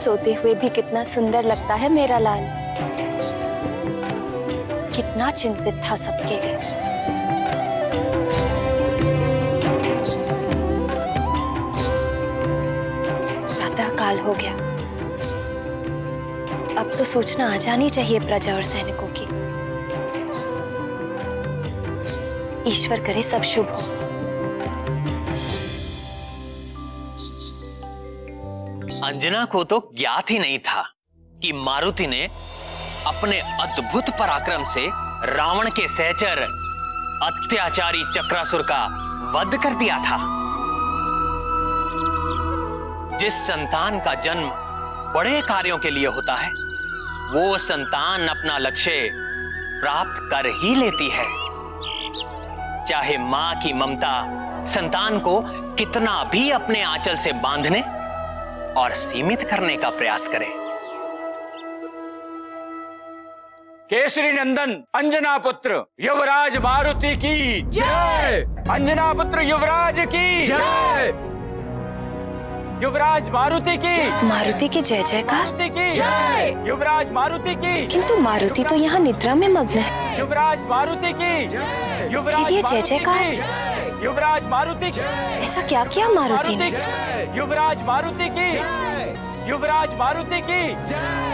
सोते हुए भी कितना सुंदर लगता है मेरा लाल। कितना चिंतित था सबके लिए। प्रातः काल हो गया। अब तो सूचना आ जानी चाहिए प्रजा और सैनिकों की। ईश्वर करे सब शुभ हो। अंजना को तो ज्ञात ही नहीं था कि मारुति ने अपने अद्भुत पराक्रम से रावण के सहचर अत्याचारी चक्रासुर का वध कर दिया था। जिस संतान का जन्म बड़े कार्यों के लिए होता है, वो संतान अपना लक्ष्य प्राप्त कर ही लेती है। चाहे मां की ममता संतान को कितना भी अपने आंचल से बांधने और सीमित करने का प्रयास करे। केसरी नंदन अंजना पुत्र युवराज मारुति की जय। अंजना पुत्र युवराज की जय। युवराज मारुति की। मारुति की जय जयकार। मारुति की जय। युवराज मारुति की। किंतु मारुति तो यहाँ निद्रा में मग्न है। युवराज मारुति की। युवराज ये जय जयकार। युवराज मारुति की। ऐसा क्या किया मारुति ने? युवराज मारुति की। युवराज मारुति की।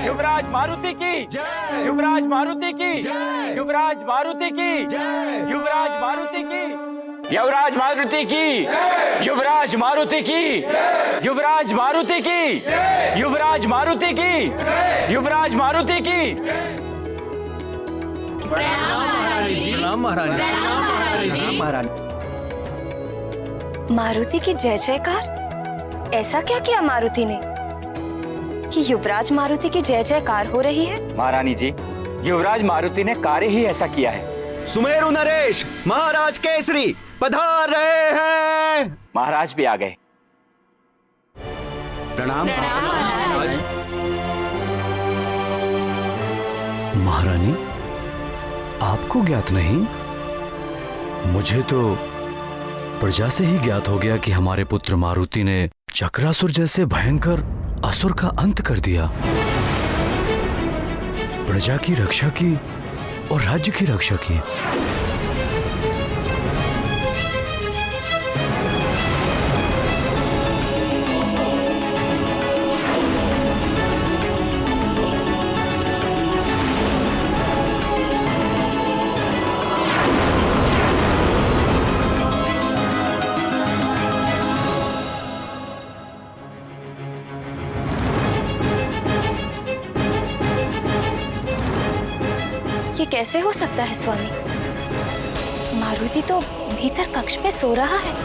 युवराज मारुति की। युवराज मारुति की। युवराज मारुति की। युवराज मारुति की। युवराज मारुति की। युवराज मारुति की। युवराज मारुति की। युवराज मारुति की। युवराज मारुति की। मारुति की जय जयकार। ऐसा क्या किया मारुति ने कि युवराज मारुति की जय जयकार हो रही है? महारानी जी, युवराज मारुति ने कार्य ही ऐसा किया है। सुमेरु नरेश महाराज केसरी पधार रहे हैं। महाराज भी आ गए। प्रणाम महाराज। महारानी, आपको ज्ञात नहीं? मुझे तो प्रजा से ही ज्ञात हो गया कि हमारे पुत्र मारुति ने चक्रासुर जैसे भयंकर असुर का अंत कर दिया, प्रजा की रक्षा की और राज्य की रक्षा की। ये कैसे हो सकता है स्वामी? मारुति तो भीतर कक्ष में सो रहा है।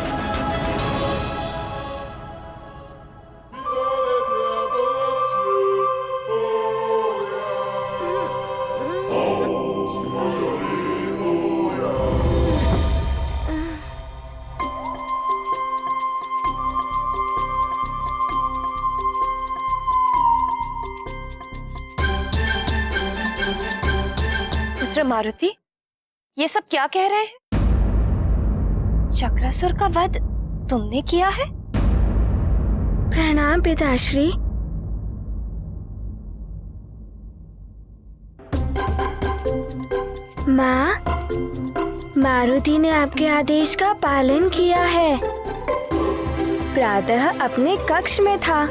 मारुति, ये सब क्या कह रहे हैं? चक्रासुर का वध तुमने किया है? प्रणाम पिताश्री। माँ, मारुति ने आपके आदेश का पालन किया है। प्रातः अपने कक्ष में था।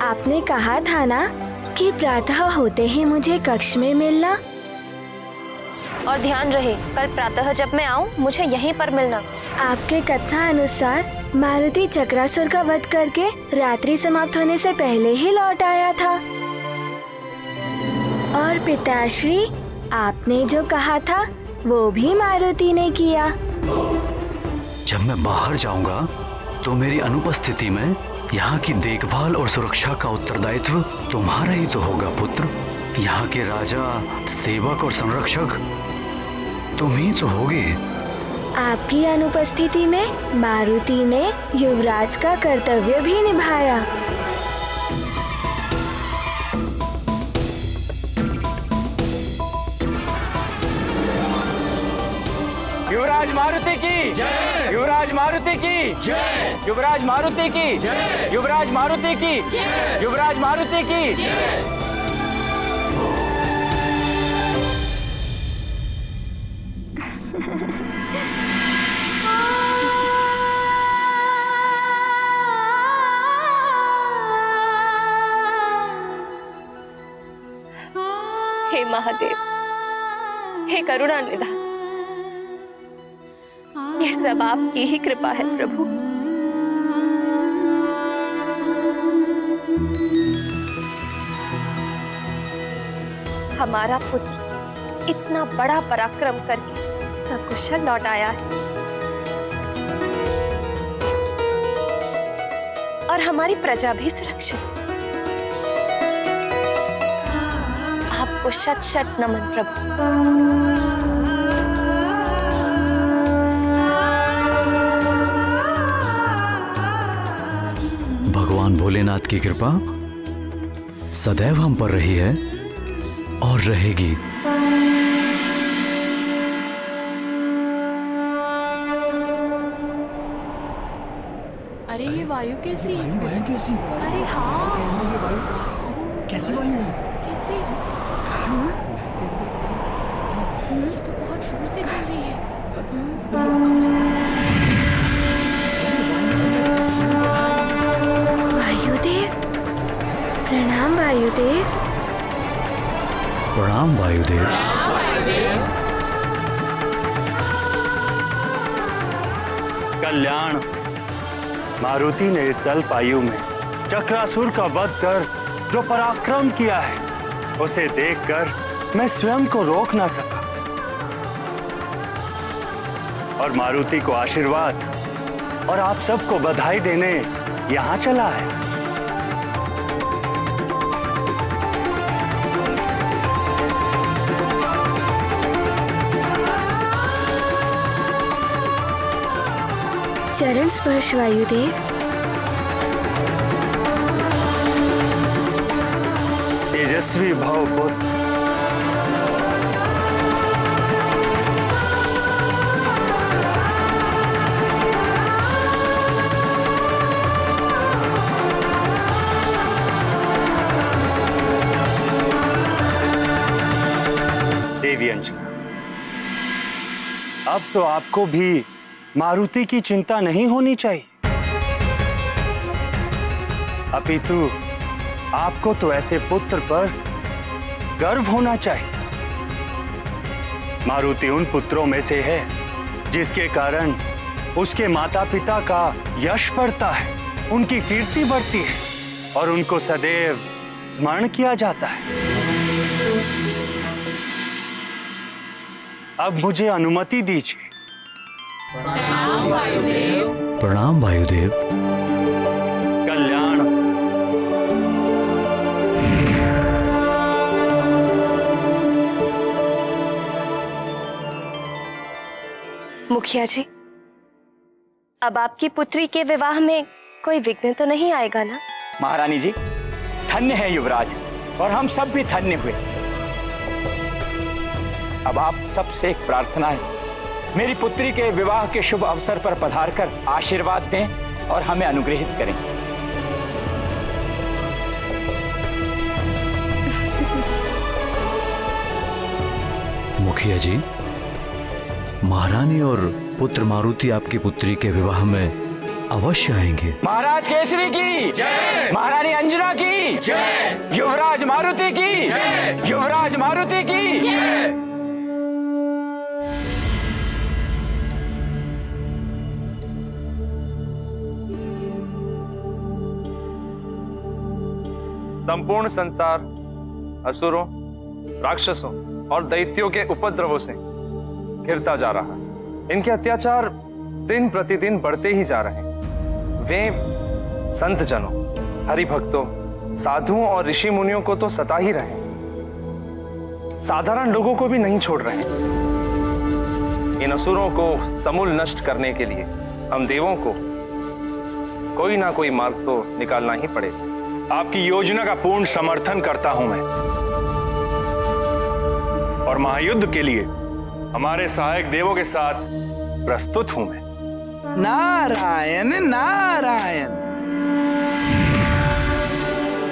आपने कहा था ना कि प्रातः होते ही मुझे कक्ष में मिलना। और ध्यान रहे, कल प्रातः जब मैं आऊं मुझे यहीं पर मिलना। आपके कथना अनुसार मारुति चक्रासुर का वध करके रात्रि समाप्त होने से पहले ही लौट आया था। और पिताश्री, आपने जो कहा था वो भी मारुति ने किया। जब मैं बाहर जाऊंगा तो मेरी अनुपस्थिति में यहाँ की देखभाल और सुरक्षा का उत्तरदायित्व तुम्हारा ही तो होगा पुत्र। यहाँ के राजा, सेवक और संरक्षक तुम ही तो होगे। आपकी अनुपस्थिति में मारुति ने युवराज का कर्तव्य भी निभाया। युवराज युवराज मारुति की जय, युवराज मारुति की जय, युवराज मारुति की जय, युवराज मारुति की जय, युवराज मारुति की जय। हे महादेव, हे करुणा निधान, ये सब आपकी ही कृपा है प्रभु। हमारा पुत्र इतना बड़ा पराक्रम करके सकुशल लौट आया है और हमारी प्रजा भी सुरक्षित। आपको शत शत नमन प्रभु। भगवान भोलेनाथ की कृपा सदैव हम पर रही है और रहेगी। अरे ये वायु कैसी? अरे हाँ, कैसी वायु है? कैसी? ये तो बहुत जोर से चल रही है। वायुदेव, प्रणाम वायुदेव। प्रणाम वायुदेव। कल्याण, मारुति ने इस अल्प आयु में चक्रासुर का वध कर जो पराक्रम किया है, उसे देखकर मैं स्वयं को रोक ना सका और मारुति को आशीर्वाद और आप सबको बधाई देने यहाँ चला है। चरण स्पर्श वायुदेव। तेजस्वी भव पुत्र। देवी अंजना, अब तो आपको भी मारुति की चिंता नहीं होनी चाहिए, अपितु आपको तो ऐसे पुत्र पर गर्व होना चाहिए। मारुति उन पुत्रों में से है जिसके कारण उसके माता पिता का यश बढ़ता है, उनकी कीर्ति बढ़ती है और उनको सदैव स्मरण किया जाता है। अब मुझे अनुमति दीजिए। प्रणाम वायुदेव। कल्याण, मुखिया जी, अब आपकी पुत्री के विवाह में कोई विघ्न तो नहीं आएगा ना? महारानी जी, धन्य है युवराज और हम सब भी धन्य हुए। अब आप सबसे एक प्रार्थना है, मेरी पुत्री के विवाह के शुभ अवसर पर पधारकर आशीर्वाद दें और हमें अनुग्रहित करें। मुखिया जी, महारानी और पुत्र मारुति आपकी पुत्री के विवाह में अवश्य आएंगे। महाराज केसरी की जय, महारानी अंजना की जय, युवराज मारुति की जय, युवराज मारुति की जय। संपूर्ण संसार असुरों, राक्षसों और दैत्यों के उपद्रवों से घिरता जा रहा है। इनके अत्याचार दिन प्रतिदिन बढ़ते ही जा रहे हैं। वे संत जनों, हरि भक्तों, साधुओं और ऋषि मुनियों को तो सता ही रहे हैं, साधारण लोगों को भी नहीं छोड़ रहे हैं। इन असुरों को समूल नष्ट करने के लिए हम देवों को कोई ना कोई मार्ग तो निकालना ही पड़ेगा। आपकी योजना का पूर्ण समर्थन करता हूं मैं और महायुद्ध के लिए हमारे सहायक देवों के साथ प्रस्तुत हूं मैं। नारायण नारायण।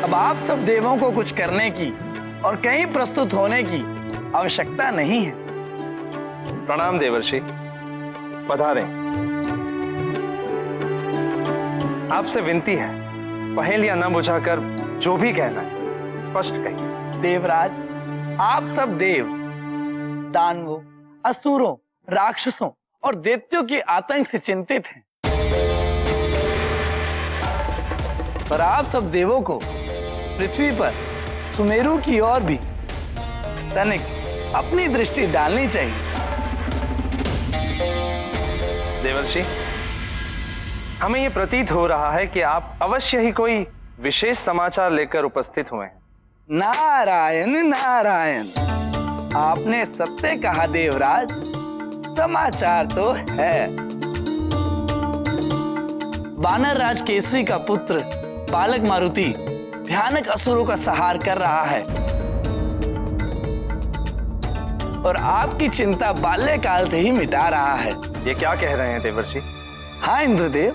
अब आप सब देवों को कुछ करने की और कहीं प्रस्तुत होने की आवश्यकता नहीं है। प्रणाम देवर्षि, पधारें। आपसे विनती है, पहेलियां न बुझाकर जो भी कहना है स्पष्ट कहिए। देवराज, आप सब देव दानवों, असुरों, राक्षसों और दैत्यों के आतंक से चिंतित हैं। पर आप सब देवों को पृथ्वी पर सुमेरु की ओर भी तनिक अपनी दृष्टि डालनी चाहिए। देवर्षि, हमें यह प्रतीत हो रहा है कि आप अवश्य ही कोई विशेष समाचार लेकर उपस्थित हुए हैं। नारायण नारायण, आपने सत्य कहा देवराज, समाचार तो है। वानर राज केसरी का पुत्र बालक मारुति भयानक असुरों का संहार कर रहा है और आपकी चिंता बाल्यकाल से ही मिटा रहा है। ये क्या कह रहे हैं देवर्षि? हाँ इंद्रदेव,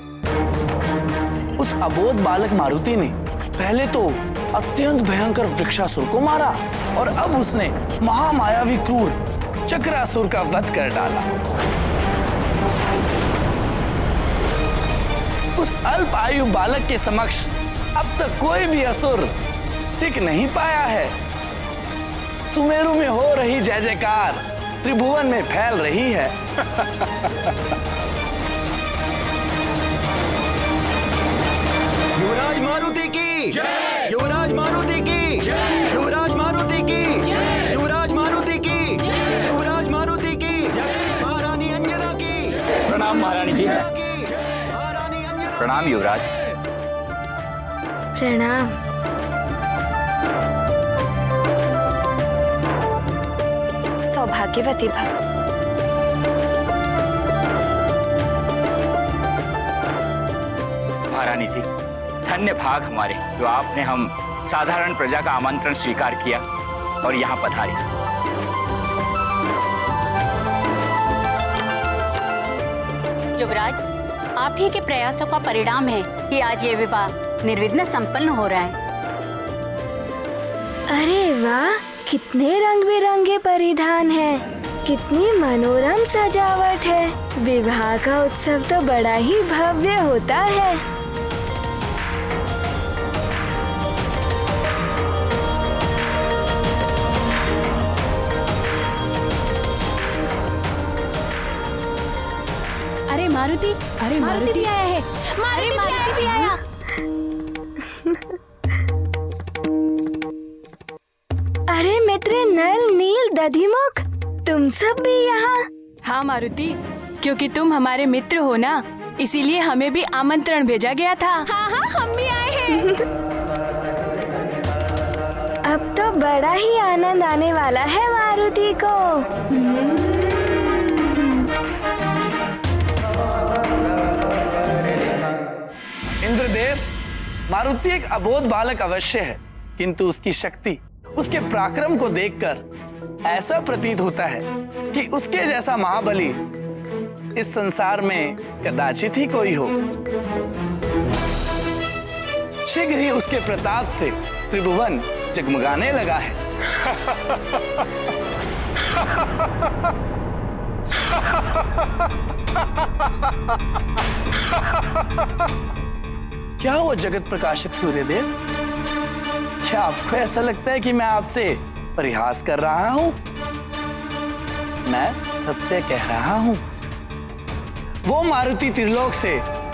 उस अबोध बालक मारुति ने पहले तो अत्यंत भयंकर वृक्षासुर को मारा और अब उसने महामायावी क्रूर चक्रासुर का वध कर डाला। उस अल्प आयु बालक के समक्ष अब तक कोई भी असुर टिक नहीं पाया है। सुमेरु में हो रही जय जयकार त्रिभुवन में फैल रही है। युवराज मारुति की जय, युवराज मारुति की जय, युवराज मारुति की जय, युवराज मारुति की जय, युवराज मारुति की जय, महारानी अंजना की। प्रणाम महारानी जी। प्रणाम युवराज। प्रणाम। सौभाग्यवती भव। महारानी जी, धन्य भाग हमारे जो आपने हम साधारण प्रजा का आमंत्रण स्वीकार किया और यहाँ पधारे। युवराज, आप ही के प्रयासों का परिणाम है कि आज ये विवाह निर्विघ्न संपन्न हो रहा है। अरे वाह, कितने रंग बिरंगे परिधान हैं, कितनी मनोरम सजावट है। विवाह का उत्सव तो बड़ा ही भव्य होता है। अरे मारुति भी आया है। मारुति भी आया। अरे मित्र नल, नील, दधिमुख, तुम सब भी यहाँ? हाँ मारुति, क्योंकि तुम हमारे मित्र हो ना, इसीलिए हमें भी आमंत्रण भेजा गया था। हाँ हाँ, हम भी आए हैं। अब तो बड़ा ही आनंद आने वाला है मारुति को। इंद्रदेव, मारुति एक अबोध बालक अवश्य है, किंतु उसकी शक्ति, उसके पराक्रम को देखकर ऐसा प्रतीत होता है कि उसके जैसा महाबली इस संसार में कदाचित ही कोई हो। शीघ्र ही उसके प्रताप से त्रिभुवन जगमगाने लगा है। क्या हुआ जगत प्रकाशक सूर्यदेव? क्या आपको ऐसा लगता है कि मैं आपसे परिहास कर रहा हूं? मैं सत्य कह रहा हूं। वो मारुति त्रिलोक से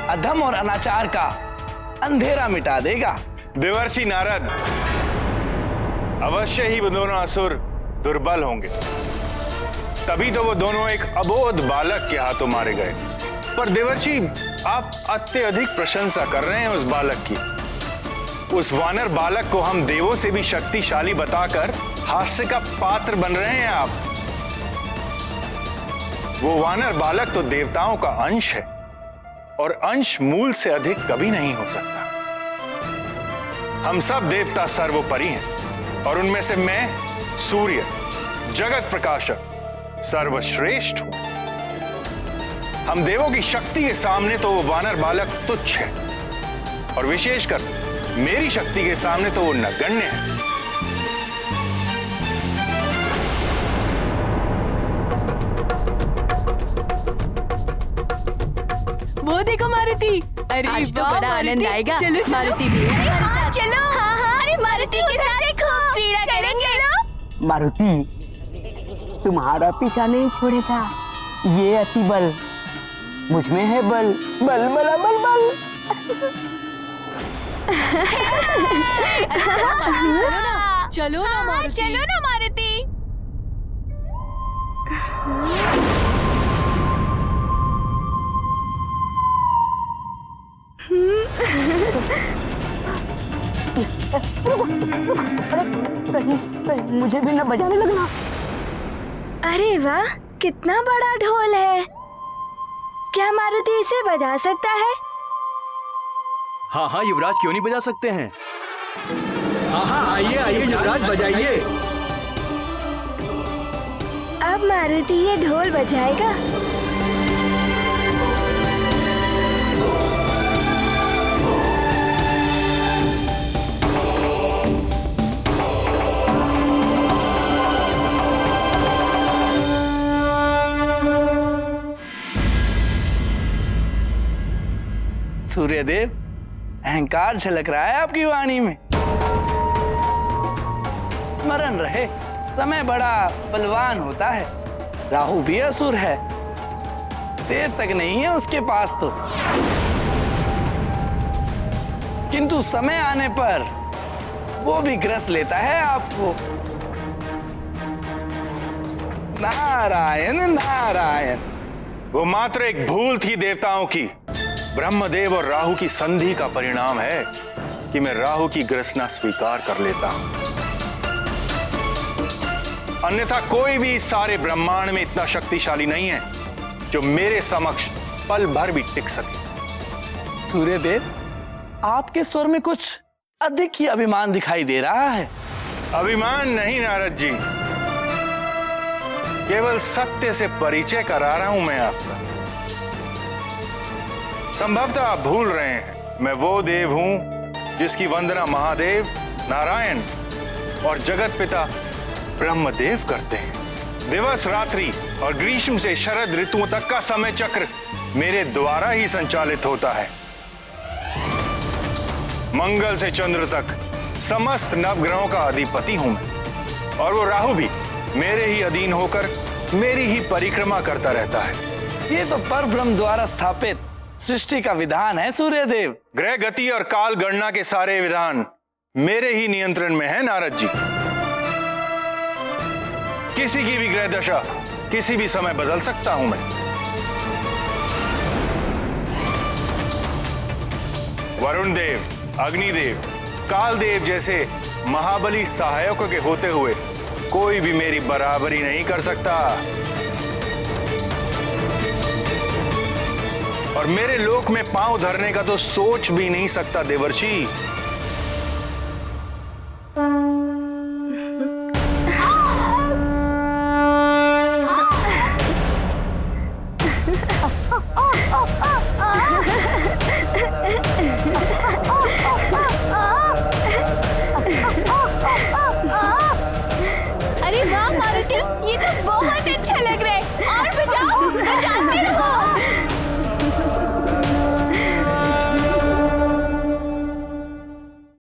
अधम और अनाचार का अंधेरा मिटा देगा। देवर्षि नारद, अवश्य ही वो दोनों असुर दुर्बल होंगे, तभी तो वो दोनों एक अबोध बालक के हाथों मारे गए। पर देवर्षि, आप अत्यधिक प्रशंसा कर रहे हैं उस बालक की। उस वानर बालक को हम देवों से भी शक्तिशाली बताकर हास्य का पात्र बन रहे हैं आप। वो वानर बालक तो देवताओं का अंश है और अंश मूल से अधिक कभी नहीं हो सकता। हम सब देवता सर्वोपरि हैं और उनमें से मैं सूर्य, जगत प्रकाशक, सर्वश्रेष्ठ हूं। हम देवों की शक्ति के सामने तो वो वानर बालक तुच्छ है, और विशेषकर मेरी शक्ति के सामने तो वो नगण्य है। वो देखो मारुति, अरे आज तो बड़ा आनंद आएगा। चलो मारुति भी है हमारे साथ। चलो। हाँ हाँ, अरे मारुति के साथ देखो क्रीड़ा करें। चलो मारुति, तुम्हारा पीछा नहीं छोड़ेगा। ये अति बल मुझ में है, बल बल बल बल बल। चलो ना मारुति, चलो ना मारुति। कहीं मुझे भी न बजाने लगना। अरे वाह, कितना बड़ा ढोल है। क्या मारुति इसे बजा सकता है? हाँ हाँ युवराज, क्यों नहीं बजा सकते हैं। हाँ हाँ, आइए आइए युवराज, बजाइए। अब मारुति ये ढोल बजाएगा। सूर्यदेव, अहंकार झलक रहा है आपकी वाणी में। स्मरण रहे, समय बड़ा बलवान होता है। राहु भी असुर है, देर तक नहीं है उसके पास तो, किंतु समय आने पर वो भी ग्रस लेता है आपको। नारायण नारायण। वो मात्र एक भूल थी देवताओं की। ब्रह्मदेव और राहु की संधि का परिणाम है कि मैं राहु की ग्रसना स्वीकार कर लेता हूं। अन्यथा कोई भी इस सारे ब्रह्मांड में इतना शक्तिशाली नहीं है जो मेरे समक्ष पल भर भी टिक सके। सूर्यदेव, आपके स्वर में कुछ अधिक ही अभिमान दिखाई दे रहा है। अभिमान नहीं नारद जी, केवल सत्य से परिचय करा रहा हूं मैं आपका। संभवतः आप भूल रहे हैं, मैं वो देव हूं जिसकी वंदना महादेव, नारायण और जगत पिता ब्रह्मदेव करते हैं। दिवस रात्रि और ग्रीष्म से शरद ऋतुओं तक का समय चक्र मेरे द्वारा ही संचालित होता है। मंगल से चंद्र तक समस्त नवग्रहों का अधिपति हूं मैं, और वो राहु भी मेरे ही अधीन होकर मेरी ही परिक्रमा करता रहता है। ये तो परब्रह्म द्वारा स्थापित सृष्टि का विधान है सूर्यदेव। ग्रह गति और काल गणना के सारे विधान मेरे ही नियंत्रण में है नारद जी। किसी की भी ग्रह दशा किसी भी समय बदल सकता हूं मैं। वरुण देव, अग्निदेव, कालदेव जैसे महाबली सहायकों के होते हुए कोई भी मेरी बराबरी नहीं कर सकता। और मेरे लोक में पांव धरने का तो सोच भी नहीं सकता देवर्षि।